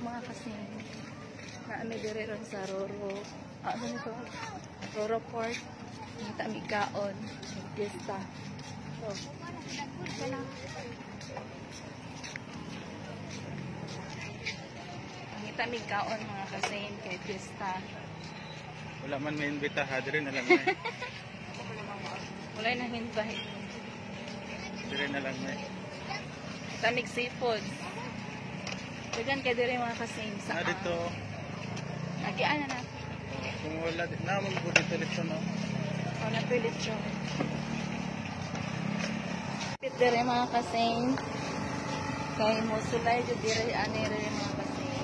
mga kasi naami dire ron sa Roro. Ano nito? Roro Port. Kita mi kaon. Fiesta. So, kita mi kaon mga kasi kay Fiesta. Wala man may imbita, hadrin na lang may. Wala na hinbay. Hadrin na lang may. Tamig seafood. Dagan kayo din mga kasing sa Dito. Nagian na. Kung wala, naman po dito dito, no? O, napilit siya. Pit dire mga kasing. Kaya mo sulay dyan dire anire mga kasing.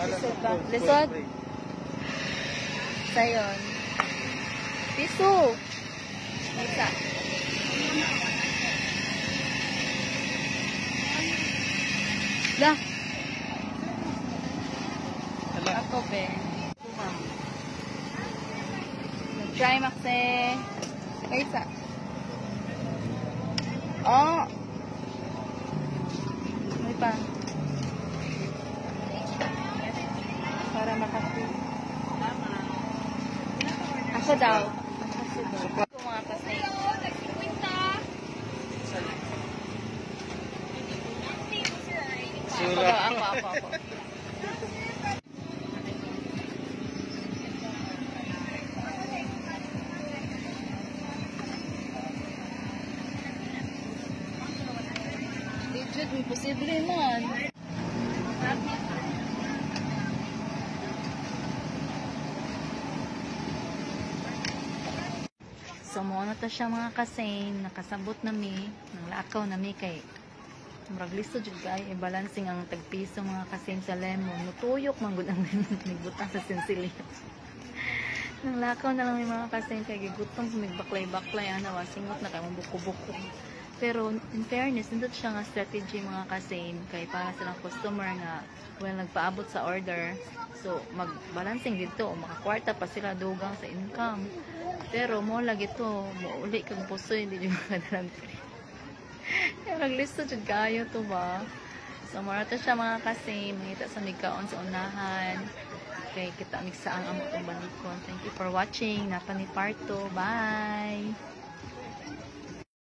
Lisod ba? Lisod? Sayon. Piso. Isa. Lah. Ako be. Nag-try makse. Isa. Oh. May pa. Para makapit. Ako daw. Ako mga kasay. Ako. Legit, imposible man. So, muna to siya mga kasing, nakasabot na mi, ng lakaw na mi kay murag listo jud kay i-balancing ang tagpiso mga kasing sa lemon. Nutuyok man gud ang nagbutang sa sinsilyo. Nang lakaw na lang mi mga kasing kay gigutom migbaklay-baklay ana wa singot na kay buko-buko. Pero in fairness, nindot siya nga strategy mga kasing kay para sa lang customer nga well nagpaabot sa order. So mag-balancing dito o makakwarta pa sila dugang sa income. Pero mo lagi to, muuli kang pusoy hindi yung makadalang free. Naglisto jud kayo to ba? So marata siya mga kasi mangita sa migkaon sa unahan. Kay kita migsaang amo tong balikon. Thank you for watching. Napa ni Parto. Bye.